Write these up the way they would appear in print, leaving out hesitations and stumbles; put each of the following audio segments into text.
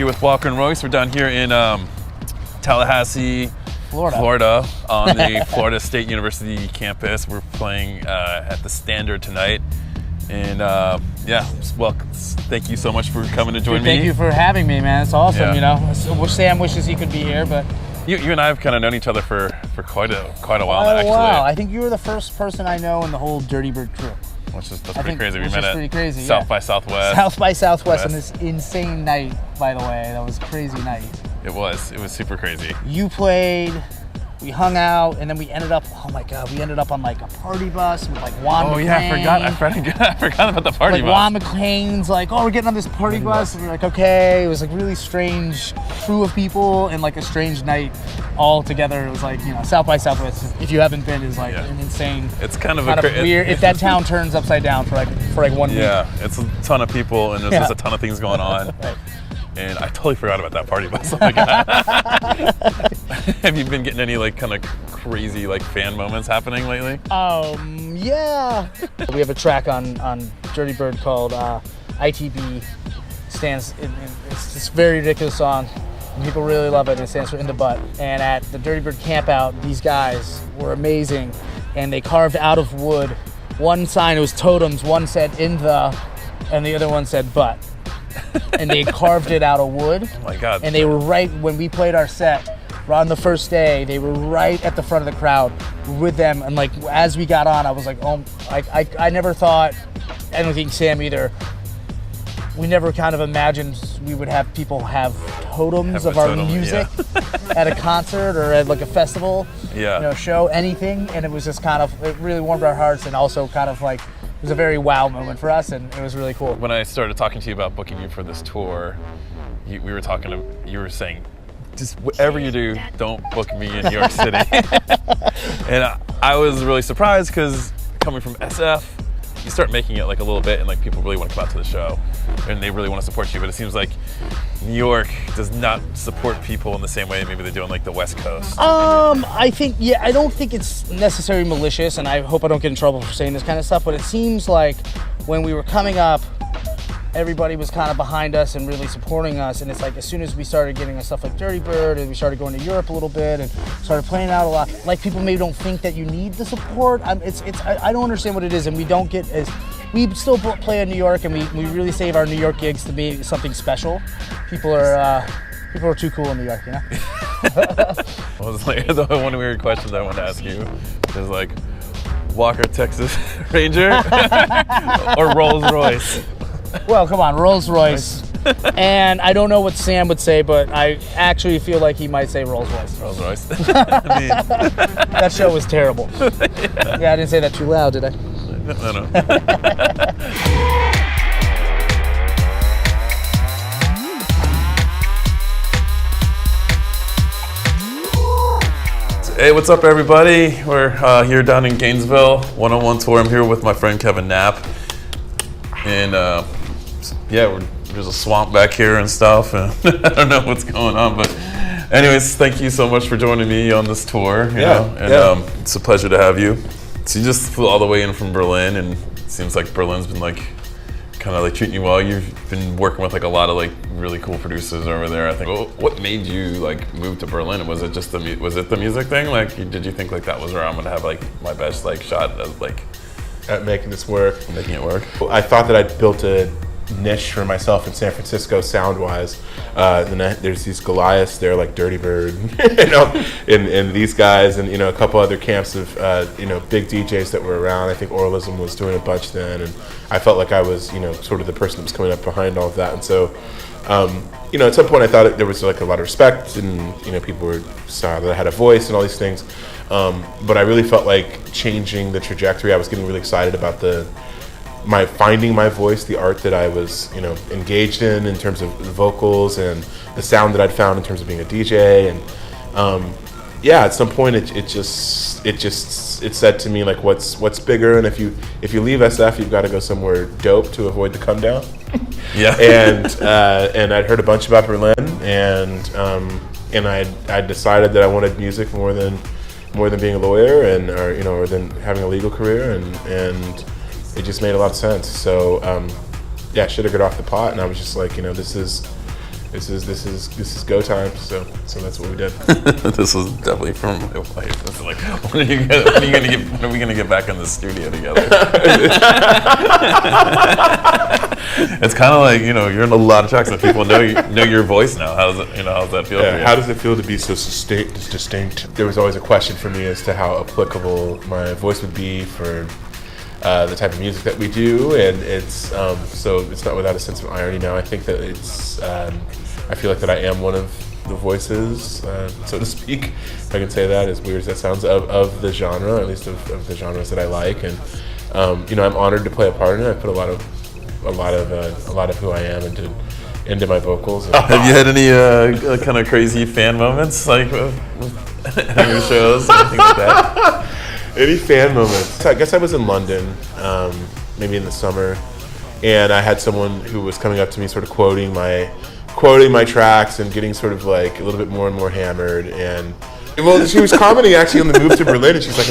here with Walker Royce. We're down here in Tallahassee, Florida, on the Florida State University campus. We're playing at the Standard tonight. And well, thank you so much for coming to join me. Thank you for having me, man. It's awesome, you know. Sam wishes he could be here, but... You and I have kind of known each other for quite a while now, actually. Wow, I think you were the first person I know in the whole Dirty Bird crew. That's pretty crazy. We met at South South by Southwest. South by Southwest on this insane night, by the way. That was a crazy night. It was super crazy. You played, we hung out, and then we ended up, oh my God, on like a party bus with like Juan McClain. Oh yeah, I forgot about the party bus. Juan McClain's like, oh, we're getting on this party bus. And we're like, okay. It was like really strange crew of people and like a strange night all together. It was like, you know, South by Southwest, if you haven't been, is like an insane, it's kind of weird, if that town turns upside down for like 1 week. Yeah, it's a ton of people and there's just a ton of things going on. Right. And I totally forgot about that party bus. Oh my God. Have you been getting any like kind of crazy like fan moments happening lately? Yeah. We have a track on Dirty Bird called ITB. It's this very ridiculous song. And people really love it. It stands for In the Butt. And at the Dirty Bird campout, these guys were amazing. And they carved out of wood one sign. It was totems. One said in the, and the other one said butt. And they carved it out of wood. Oh my God. And they were right when we played our set on the first day. They were right at the front of the crowd with them. And like as we got on, I was like, oh, I never thought, I don't think Sam either. We never kind of imagined we would have people have totems of our music at a concert or at like a festival, show, anything. And it was just kind of, it really warmed our hearts and also kind of like, it was a very wow moment for us, and it was really cool. When I started talking to you about booking you for this tour, you were saying, just whatever you do, don't book me in New York City. And I was really surprised because coming from SF, you start making it like a little bit and like people really want to come out to the show and they really want to support you, but it seems like New York does not support people in the same way maybe they do on like the West Coast. I think, I don't think it's necessarily malicious, and I hope I don't get in trouble for saying this kind of stuff, but it seems like when we were coming up, everybody was kind of behind us and really supporting us, and it's like as soon as we started getting on stuff like Dirty Bird and we started going to Europe a little bit and started playing out a lot, like people maybe don't think that you need the support. I don't understand what it is, and we don't get as, we still play in New York, and we really save our New York gigs to be something special. People are too cool in New York, you know? Well, it's like the one weird question I wanted to ask you is like, Walker Texas Ranger or Rolls Royce? Well, come on, Rolls Royce. And I don't know what Sam would say, but I actually feel like he might say Rolls Royce. Rolls Royce. That show was terrible. Yeah, I didn't say that too loud, did I? No. Hey, what's up, everybody? We're here down in Gainesville, one-on-one tour. I'm here with my friend Kevin Knapp, and there's a swamp back here and stuff, and I don't know what's going on, but anyways, thank you so much for joining me on this tour. You know? It's a pleasure to have you. So you just flew all the way in from Berlin, and it seems like Berlin's been like kind of like treating you well. You've been working with like a lot of like really cool producers over there. I think. What made you like move to Berlin? Was it just the music thing? Like, did you think like that was where I'm gonna have like my best like shot at making this work? Making it work. I thought that I'd built a niche for myself in San Francisco sound-wise. There's these Goliaths there like Dirty Bird, and these guys, and a couple other camps of big DJs that were around. I think Oralism was doing a bunch then, and I felt like I was sort of the person that was coming up behind all of that. And so at some point I thought there was like a lot of respect, and people saw that I had a voice and all these things, but I really felt like changing the trajectory. I was getting really excited about finding my voice, the art that I was, engaged in terms of the vocals and the sound that I'd found in terms of being a DJ. And at some point it said to me like, what's bigger? And if you leave SF, you've got to go somewhere dope to avoid the come down. Yeah. And I'd heard a bunch about Berlin, and I decided that I wanted music more than being a lawyer or than having a legal career, and it just made a lot of sense. So, shit, I got off the pot, and I was just like, this this is go time. So that's what we did. This was definitely from my wife. It's like, when are we gonna get back in the studio together? It's kind of like, you're in a lot of tracks and people know your voice now. How's that feel? Yeah, for you? how does it feel to be so distinct? There was always a question for me as to how applicable my voice would be for the type of music that we do, and it's so it's not without a sense of irony now. I think that I feel like that I am one of the voices, so to speak, if I can say that, as weird as that sounds, of the genre, at least of the genres that I like, and I'm honored to play a part in it. I put a lot of who I am into my vocals. Have you had any kind of crazy fan moments, like with your shows, anything like that? Any fan moments? I guess I was in London, maybe in the summer, and I had someone who was coming up to me, sort of quoting my tracks and getting sort of like a little bit more and more hammered. And well, she was commenting actually on the move to Berlin, and she's like,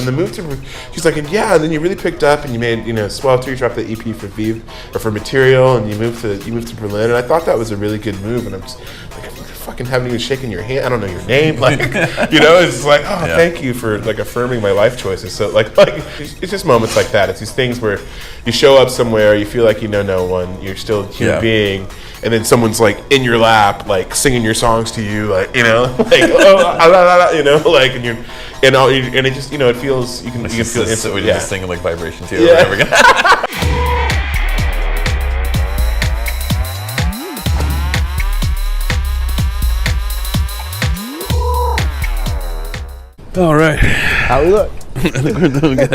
and yeah, and then you really picked up and you made, swell after you dropped the EP for Vive or for Material, and you moved to Berlin, and I thought that was a really good move, and I'm just like, I fucking haven't even shaken your hand, I don't know your name, like, it's like, oh, yeah. Thank you for like affirming my life choices. So like it's just moments like that. It's these things where you show up somewhere, you feel like you know no one, you're still a human being, and then someone's like in your lap, like singing your songs to you, like, like, like, and it just, it feels, you can feel instantly. You're just singing like Vibration too. Yeah. Over again. All right. How we look? I think we're doing good.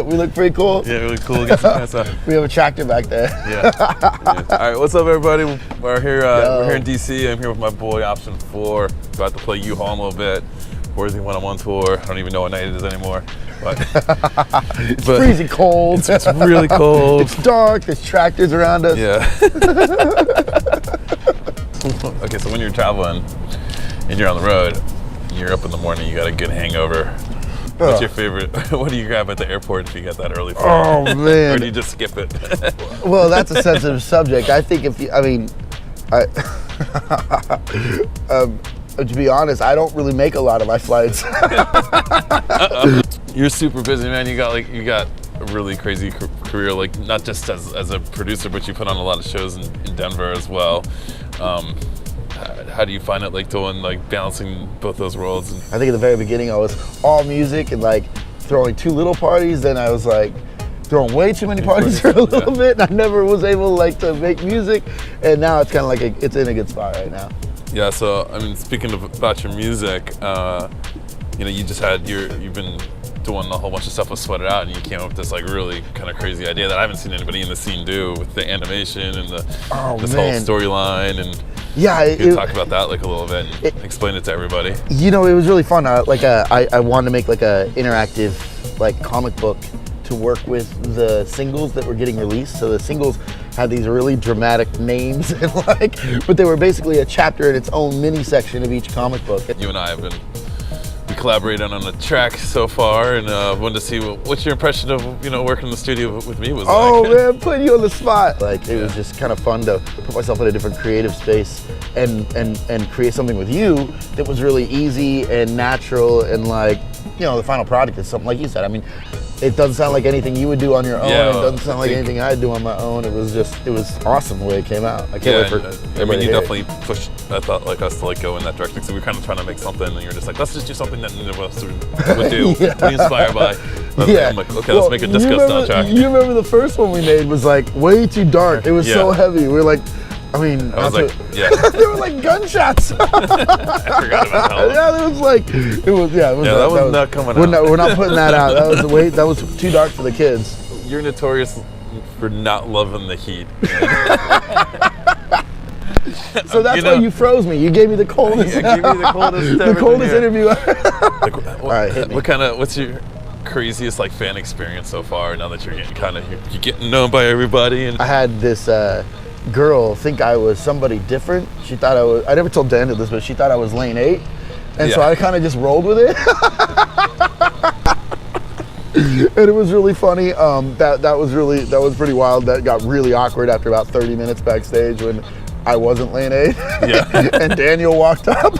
We look pretty cool. Yeah, we look cool. Get some kind of We have a tractor back there. Yeah. All right, what's up, everybody? We're here. We're here in DC. I'm here with my boy Option 4. About to play U-Haul in a little bit. Worthy when I'm on tour. I don't even know what night it is anymore. But it's freezing cold. It's really cold. It's dark. There's tractors around us. Yeah. Okay, so when you're traveling and you're on the road, you're up in the morning, you got a good hangover. What's your favorite? What do you grab at the airport if you get that early flight? Oh man! Or do you just skip it? Well, that's a sensitive subject. I think to be honest, I don't really make a lot of my flights. You're super busy, man. You got a really crazy career, like not just as a producer, but you put on a lot of shows in Denver as well. How do you find it, like balancing both those worlds? I think at the very beginning I was all music and like throwing too little parties. Then I was like throwing way too many parties for a little bit, and I never was able to make music. And now it's kind of like it's in a good spot right now. Yeah. So I mean, speaking about your music, you've been doing a whole bunch of stuff with Sweat It Out, and you came up with this like really kind of crazy idea that I haven't seen anybody in the scene do, with the animation and this whole storyline. And yeah, you can talk about that like a little bit and explain it to everybody. It was really fun. I wanted to make like a interactive like comic book to work with the singles that were getting released. So the singles had these really dramatic names and but they were basically a chapter in its own mini section of each comic book. You and I have we collaborated on a track so far, and wanted to see what's your impression of working in the studio with me was like. Oh man, putting you on the spot. It was just kind of fun to put myself in a different creative space and create something with you that was really easy and natural, and the final product is something like you said. I mean, it doesn't sound like anything you would do on your own. Yeah, it doesn't sound like anything I'd do on my own. It was awesome the way it came out. I can't wait for everybody to you hear definitely pushed, I thought, us to go in that direction. So we were kind of trying to make something, and you're just like, let's just do something that none of us would do. Yeah. What are you inspired by? I'm like, okay, let's make a disco style track. You remember the first one we made was way too dark. It was so heavy. We were like, I was like, there were gunshots. I forgot about that one. Yeah, that was not coming out. We're not putting that out. That was too dark for the kids. You're notorious for not loving the heat. So that's why you froze me. You gave me the coldest. Yeah, gave me the coldest. The coldest interview. All right, hit me. What's your craziest fan experience so far? Now that you're getting known by everybody, and I had this girl think I was somebody different. She thought I never told Daniel this, but she thought I was Lane 8. And so I kind of just rolled with it. And it was really funny. That was pretty wild. That got really awkward after about 30 minutes backstage when I wasn't lane 8. Yeah. And Daniel walked up.